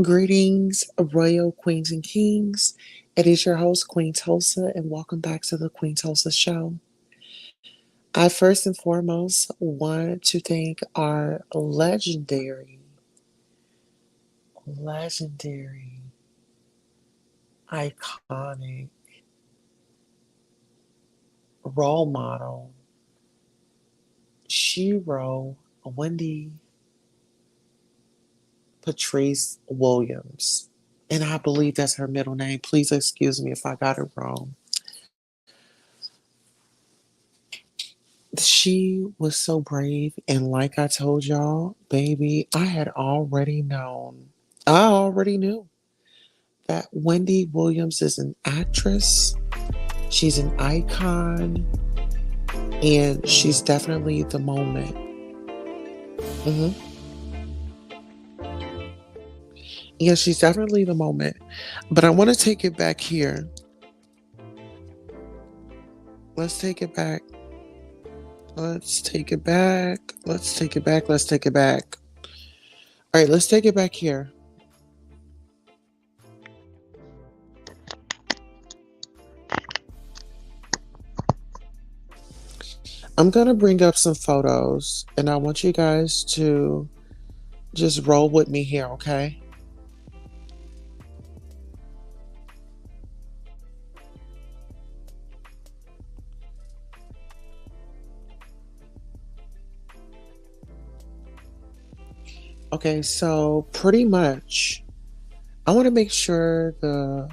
Greetings, royal queens and kings. It is your host, Queen Tulsa, and welcome back to the Queen Tulsa Show. I first and foremost want to thank our legendary, iconic role model, shero, Wendy Patrice Williams. And I believe that's her middle name. Please excuse me if I got it wrong. She was so brave, and like I told y'all, baby, I had already known. I already knew that Wendy Williams is an actress. She's an icon, and she's definitely the moment. hmm Yeah, she's definitely the moment. But I want to take it back here. Let's take it back. Let's take it back. Let's take it back. Let's take it back. All right, let's take it back here. I'm going to bring up some photos, and I want you guys to just roll with me here, okay? Okay, so pretty much, I want to make sure the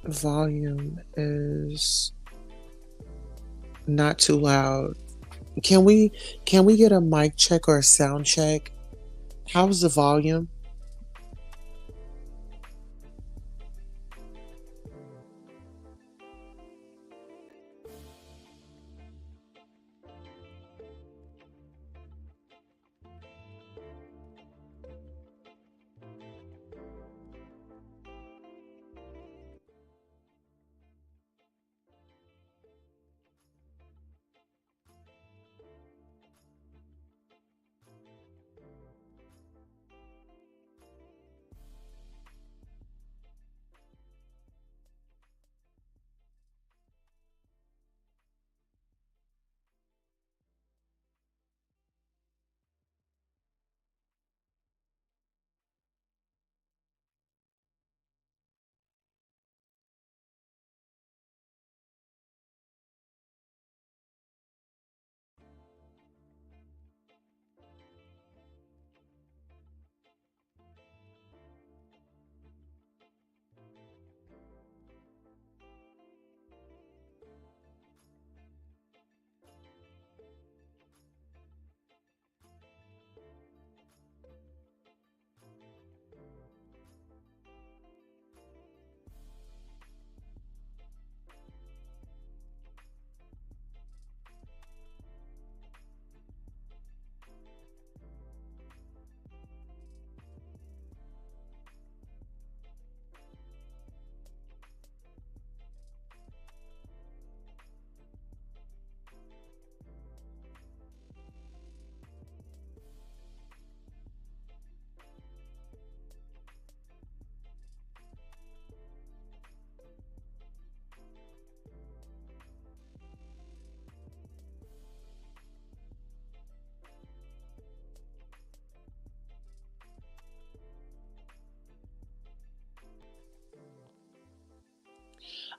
volume is not too loud. Can we get a mic check or a sound check? How's the volume?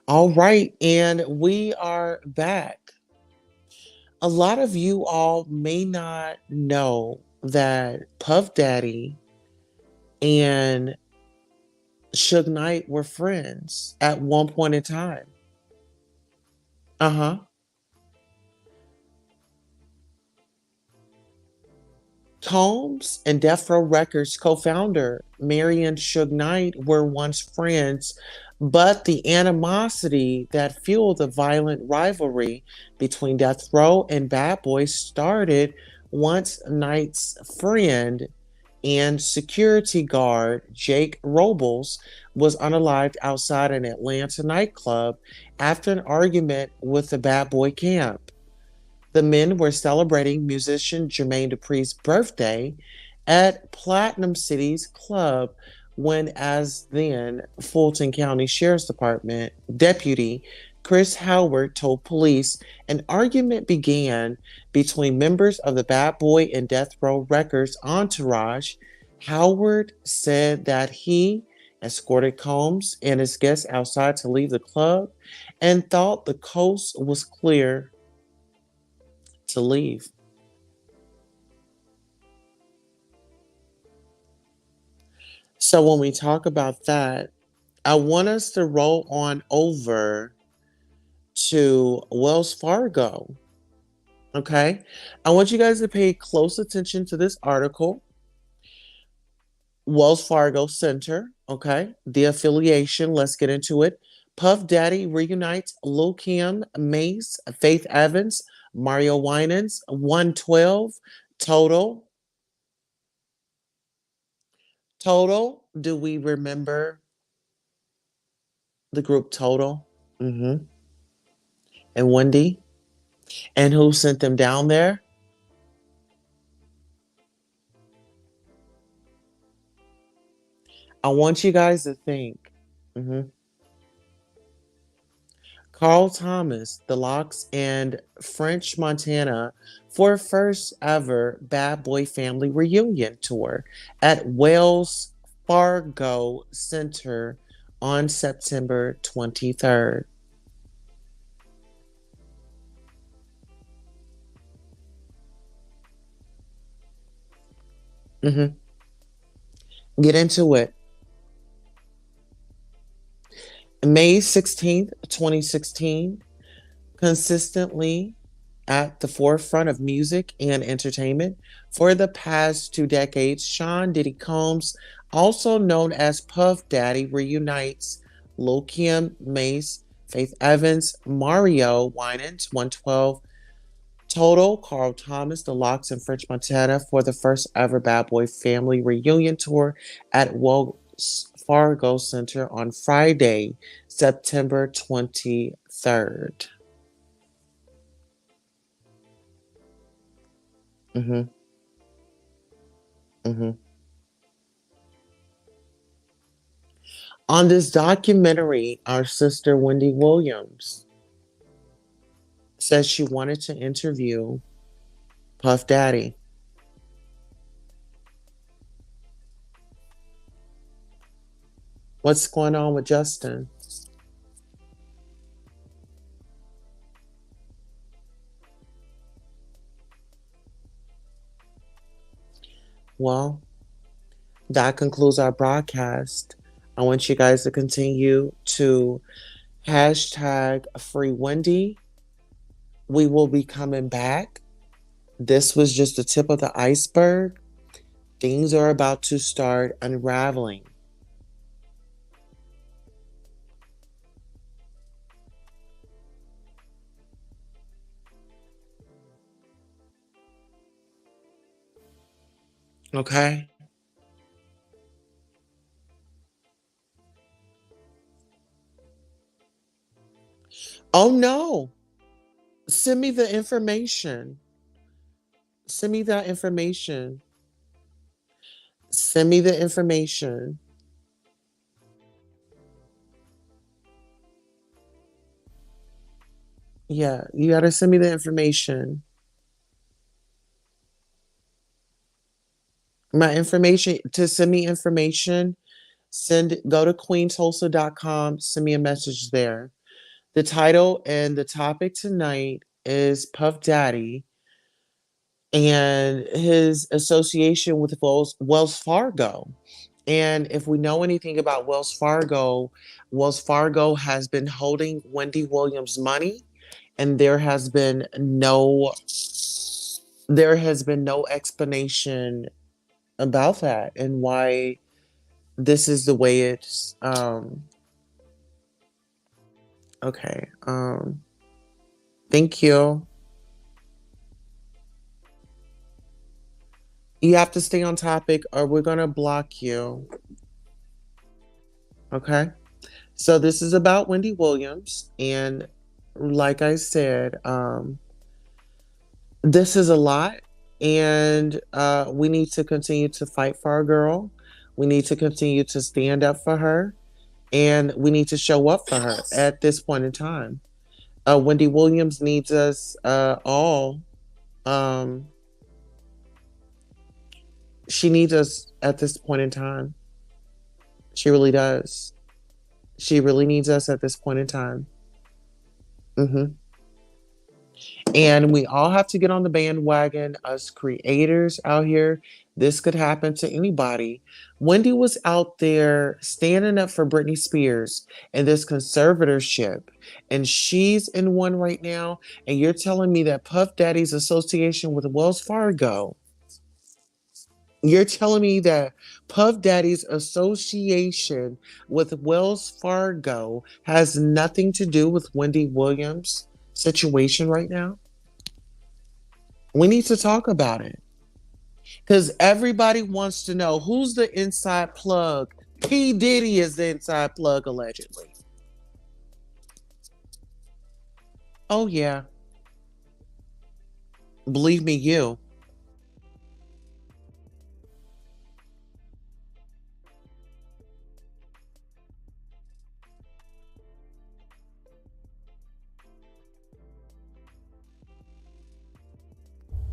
All right, and we are back. A lot of you all may not know that Puff Daddy and Suge Knight were friends at one point in time. Uh huh. Combs and Death Row Records co founder Mary and Suge Knight were once friends, but the animosity that fueled the violent rivalry between Death Row and Bad Boy started once Knight's friend and security guard Jake Robles was unalived outside an Atlanta nightclub after an argument with the Bad Boy camp. The men were celebrating musician Jermaine Dupri's birthday, at Platinum City's club when, as then Fulton County Sheriff's Department deputy Chris Howard told police, an argument began between members of the Bad Boy and Death Row Records entourage. Howard said that he escorted Combs and his guests outside to leave the club and thought the coast was clear to leave. So when we talk about that, I want us to roll on over to Wells Fargo. Okay. I want you guys to pay close attention to this article. Wells Fargo Center. Okay. The affiliation. Let's get into it. Puff Daddy reunites Lil Kim, Mace, Faith Evans, Mario Winans, 112, Total. Total. Do we remember the group Total? Mm-hmm. And Wendy? And who sent them down there? I want you guys to think. Mhm. Carl Thomas, The Locks, and French Montana for first ever Bad Boy Family reunion tour at Wells Fargo Center on September 23rd. Mhm. Get into it. May 16th, 2016, consistently at the forefront of music and entertainment for the past 2 decades, Sean Diddy Combs, also known as Puff Daddy, reunites Lil Kim, Mace, Faith Evans, Mario Winans, 112, Total, Carl Thomas, The Locks, and French Montana for the first ever Bad Boy Family reunion tour at Wells Fargo Center on Friday, September 23rd. Mm-hmm. Mm-hmm. On this documentary, our sister Wendy Williams says she wanted to interview Puff Daddy. What's going on with Justin? Well, that concludes our broadcast. I want you guys to continue to hashtag free Wendy. We will be coming back. This was just the tip of the iceberg. Things are about to start unraveling. Okay? Oh no. Send me the information. Send me that information. Send me the information. Yeah, you got to send me the information. My information to send me information, go to queentulsa.com, send me a message there. The title and the topic tonight is Puff Daddy and his association with Wells Fargo. And if we know anything about Wells Fargo has been holding Wendy Williams money, and there has been no explanation about that and why this is the way it's okay. Thank you. You have to stay on topic or we're gonna block you. Okay. So this is about Wendy Williams, and like I said, this is a lot. And we need to continue to fight for our girl. We need to continue to stand up for her. And we need to show up for her at this point in time. Wendy Williams needs us all. Um, she needs us at this point in time. She really does. She really needs us at this point in time. Hmm. And we all have to get on the bandwagon, us creators out here. This could happen to anybody. Wendy was out there standing up for Britney Spears and this conservatorship, and she's in one right now. And you're telling me that Puff Daddy's association with Wells Fargo, you're telling me that Puff Daddy's association with Wells Fargo has nothing to do with Wendy Williams' situation right now? We need to talk about it because everybody wants to know who's the inside plug. P. Diddy is the inside plug, allegedly. Oh, yeah. Believe me, you.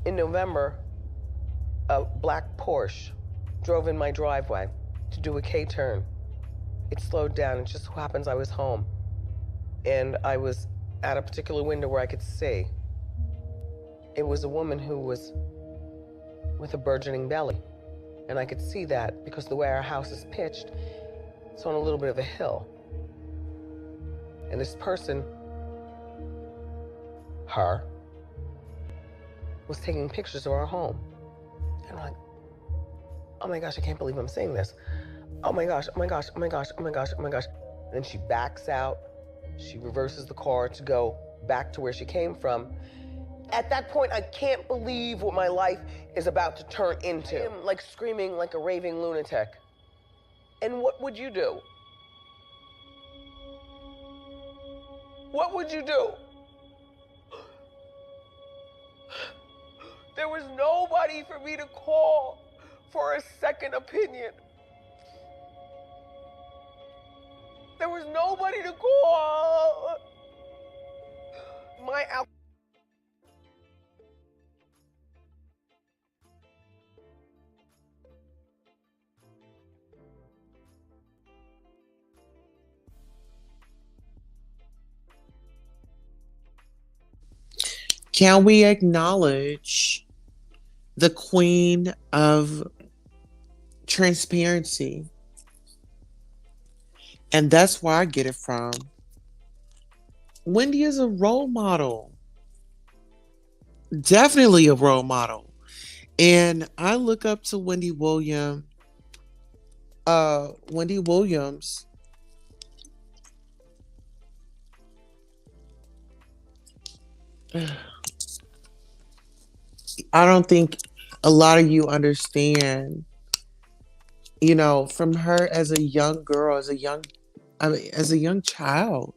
In November, a black Porsche drove in my driveway to do a K-turn. It slowed down. It just so happens I was home. And I was at a particular window where I could see. It was a woman who was with a burgeoning belly. And I could see that because the way our house is pitched, it's on a little bit of a hill. And this person, her, was taking pictures of our home. And I'm like, oh my gosh, I can't believe I'm saying this. Oh my gosh, oh my gosh, oh my gosh, oh my gosh, oh my gosh. And then she backs out, she reverses the car to go back to where she came from. At that point, I can't believe what my life is about to turn into. I'm like screaming like a raving lunatic. And what would you do? What would you do? There was nobody for me to call for a second opinion. There was nobody to call. My out. Can we acknowledge the queen of transparency? And that's where I get it from. Wendy is a role model, definitely a role model. And I look up to Wendy Williams. I don't think a lot of you understand, from her as a young girl, as a young child,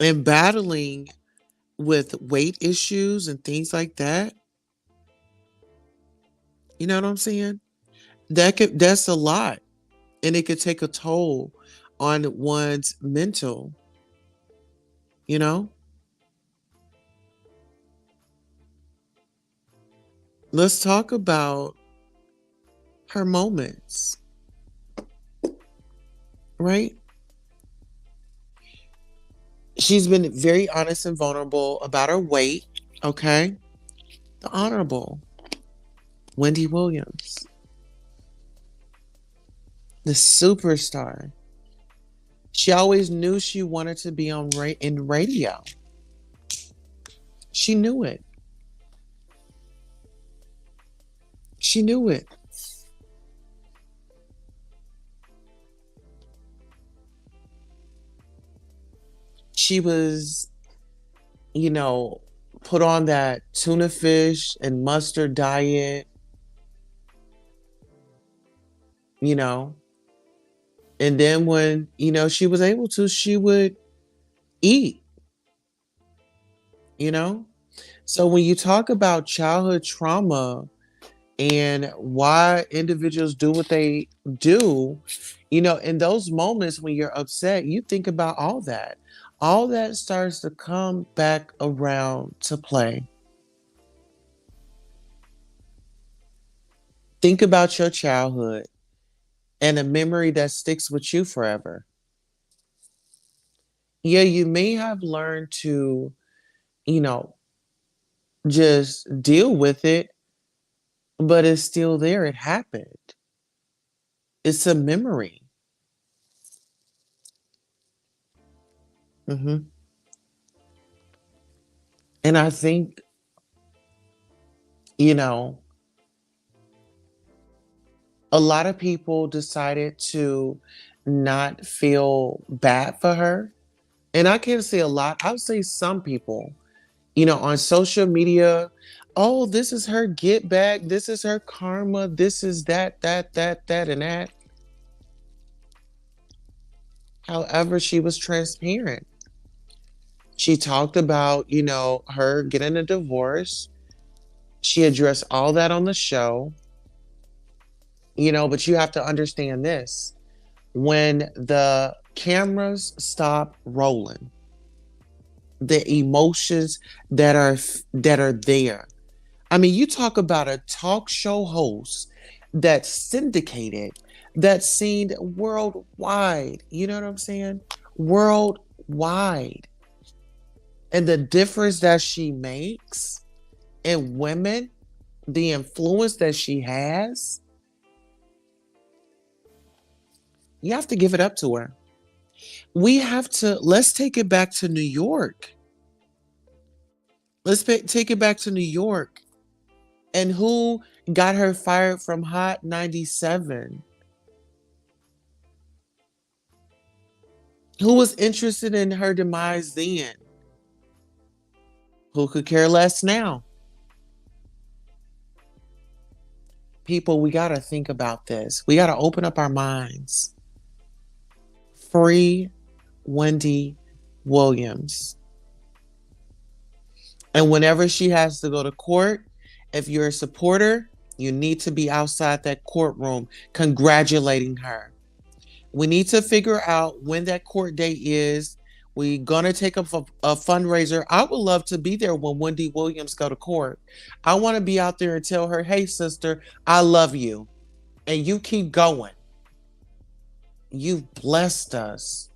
and battling with weight issues and things like that. You know what I'm saying? That's a lot. And it could take a toll on one's mental, you know? Let's talk about her moments, right? She's been very honest and vulnerable about her weight, okay? The Honorable Wendy Williams, the superstar. She always knew she wanted to be in radio. She knew it. She knew it. She was, you know, put on that tuna fish and mustard diet, you know. And then when, she was able to, she would eat, you know. So when you talk about childhood trauma and why individuals do what they do, in those moments when you're upset, you think about all that. All that starts to come back around to play. Think about your childhood and a memory that sticks with you forever. Yeah, you may have learned to, you know, just deal with it, but it's still there. It happened. It's a memory. Hmm. And I think, you know, a lot of people decided to not feel bad for her. And I can't say a lot. I would say some people, on social media, oh, this is her get back. This is her karma. This is that, and that. However, she was transparent. She talked about, her getting a divorce. She addressed all that on the show, but you have to understand this. When the cameras stop rolling, the emotions that are there. I mean, you talk about a talk show host that's syndicated, that's seen worldwide. You know what I'm saying? Worldwide. And the difference that she makes in women, the influence that she has, you have to give it up to her. Let's take it back to New York. Take it back to New York. And who got her fired from Hot 97? Who was interested in her demise then? Who could care less now? People, we got to think about this. We got to open up our minds. Free Wendy Williams. And whenever she has to go to court, if you're a supporter, you need to be outside that courtroom congratulating her. We need to figure out when that court date is. We're going to take up a fundraiser. I would love to be there when Wendy Williams go to court. I want to be out there and tell her, hey, sister, I love you. And you keep going. You've blessed us.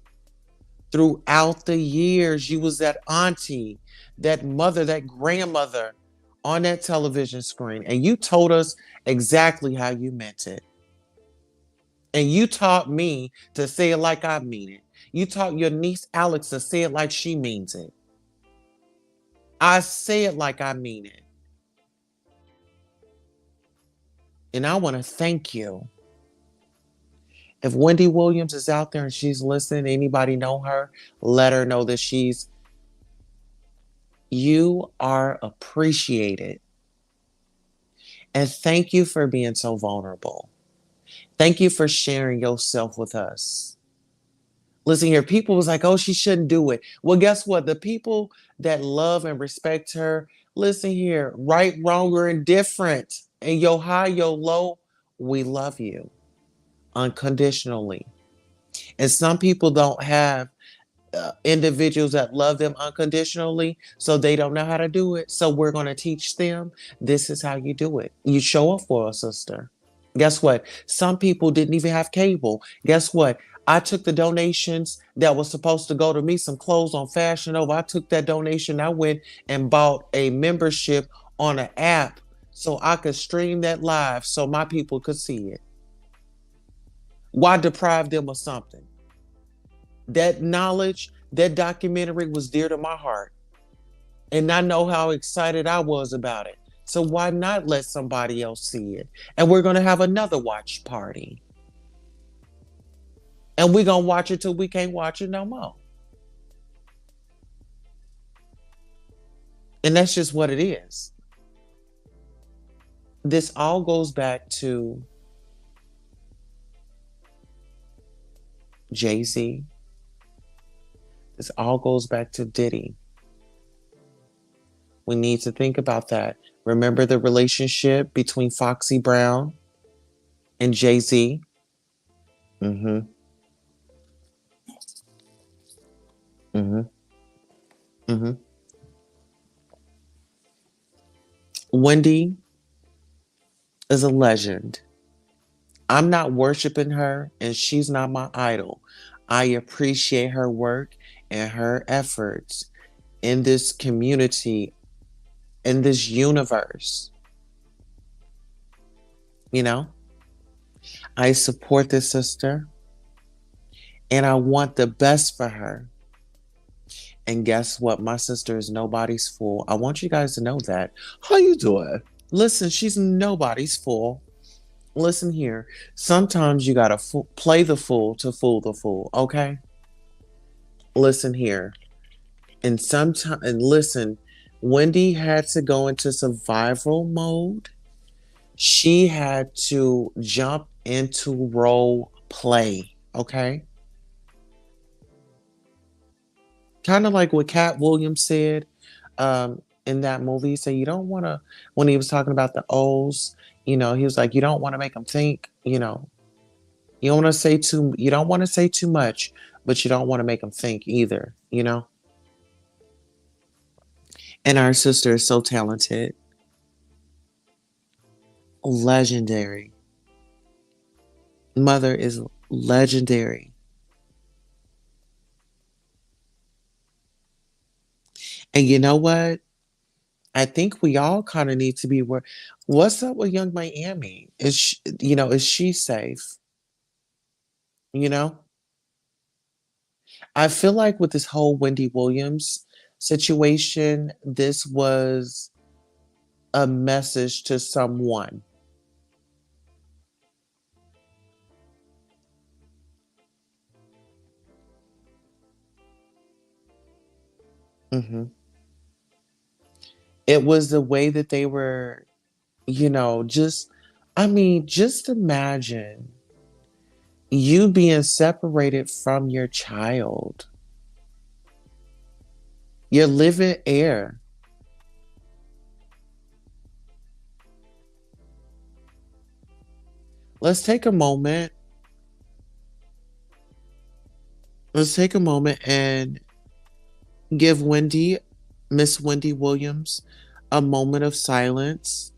Throughout the years, you was that auntie, that mother, that grandmother on that television screen. And you told us exactly how you meant it. And you taught me to say it like I mean it. You taught your niece Alex to say it like she means it. I say it like I mean it. And I want to thank you. If Wendy Williams is out there and she's listening, anybody know her, let her know that you are appreciated. And thank you for being so vulnerable. Thank you for sharing yourself with us. Listen here, people was like, oh, she shouldn't do it. Well, guess what? The people that love and respect her, listen here, right, wrong, or indifferent, and yo high, yo low, we love you unconditionally. And some people don't have individuals that love them unconditionally, so they don't know how to do it. So we're going to teach them this is how you do it. You show up for a sister. Guess what? Some people didn't even have cable. Guess what? I took the donations that was supposed to go to me some clothes on Fashion Nova. I took that donation. I went and bought a membership on an app so I could stream that live so my people could see it. Why deprive them of something? That knowledge, that documentary was dear to my heart. And I know how excited I was about it. So why not let somebody else see it? And we're going to have another watch party. And we're going to watch it till we can't watch it no more. And that's just what it is. This all goes back to Jay-Z. This all goes back to Diddy. We need to think about that. Remember the relationship between Foxy Brown and Jay-Z? Mm-hmm. Mm-hmm. Mm-hmm. Wendy is a legend. I'm not worshiping her and she's not my idol. I appreciate her work and her efforts in this community, in this universe. You know, I support this sister and I want the best for her. And guess what? My sister is nobody's fool. I want you guys to know that. How you doing? Listen, she's nobody's fool. Listen here. Sometimes you gotta play the fool to fool the fool. Okay. Listen here. And listen. Wendy had to go into survival mode. She had to jump into role play. Okay. Kind of like what Cat Williams said in that movie. He said you don't want to, when he was talking about the O's, he was like, you don't want to make them think, you don't want to say too much, but you don't want to make them think either. And our sister is so talented, legendary. Mother is legendary. And you know what? I think we all kind of need to be where. What's up with Young Miami? Is she safe? You know, I feel like with this whole Wendy Williams situation, this was a message to someone. Hmm. It was the way that they were, I mean, just imagine you being separated from your child, your living heir. Let's take a moment. Let's take a moment and give Miss Wendy Williams, a moment of silence.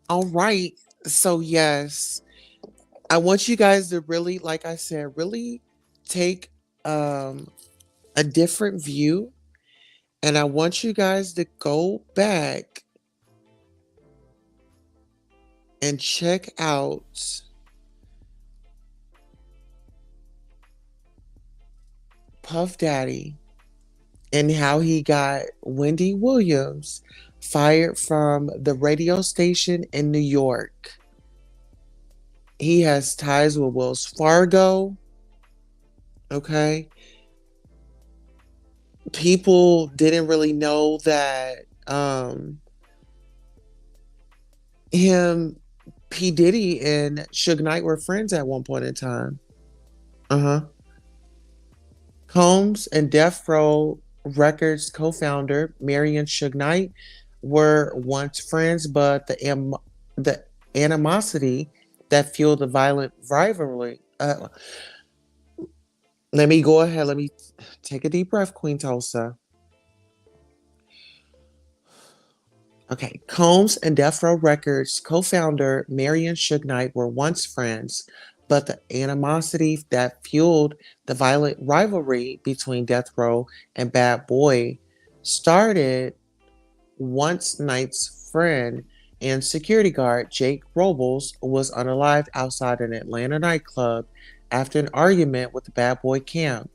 All right. So, yes, I want you guys to really, like I said, really take um, a different view. And I want you guys to go back and check out Puff Daddy and how he got Wendy Williams fired from the radio station in New York. He has ties with Wells Fargo. Okay. People didn't really know that him, P. Diddy, and Suge Knight were friends at one point in time. Uh huh. Combs and Death Row Records co founder Marion Suge Knight were once friends, but the animosity that fueled the violent rivalry. Let me go ahead. Let me take a deep breath, Queen Tulsa. Okay, Combs and Death Row Records co-founder Marion Suge Knight were once friends, but the animosity that fueled the violent rivalry between Death Row and Bad Boy started once Knight's friend and security guard Jake Robles was unalived outside an Atlanta nightclub after an argument with the Bad Boy camp.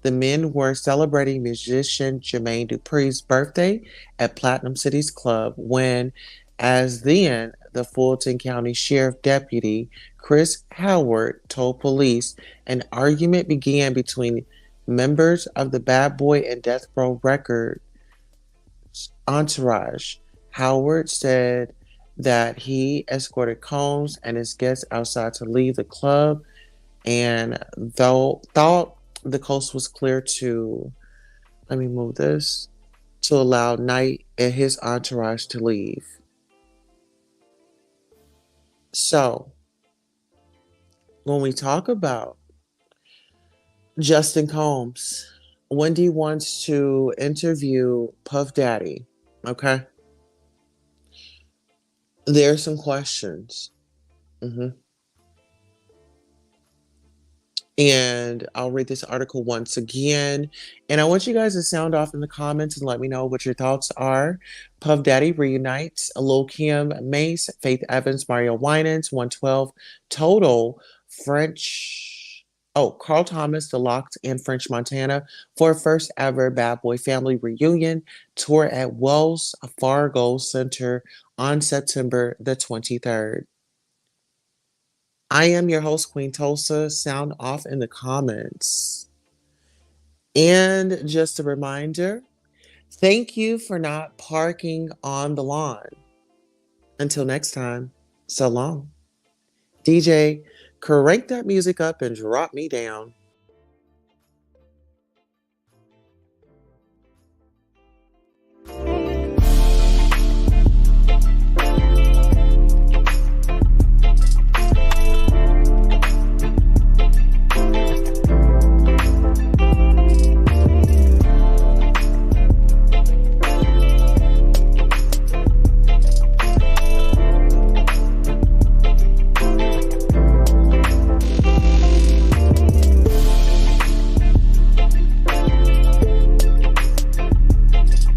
The men were celebrating musician Jermaine Dupri's birthday at Platinum City's club when, as then the Fulton County Sheriff Deputy Chris Howard told police, an argument began between members of the Bad Boy and Death Row Records entourage. Howard said that he escorted Combs and his guests outside to leave the club, and though thought the coast was clear to, let me move this, to allow Knight and his entourage to leave. So, when we talk about Justin Combs, Wendy wants to interview Puff Daddy. Okay. There are some questions. Mhm. And I'll read this article once again. And I want you guys to sound off in the comments and let me know what your thoughts are. Puff Daddy reunites Lil Kim, Mace, Faith Evans, Mario Winans, 112 total French. Oh, Carl Thomas, The Locked, and French Montana for a first ever Bad Boy Family reunion tour at Wells Fargo Center on September the 23rd. I am your host, Queen Tulsa. Sound off in the comments. And just a reminder, thank you for not parking on the lawn. Until next time, so long. DJ, crank that music up and drop me down.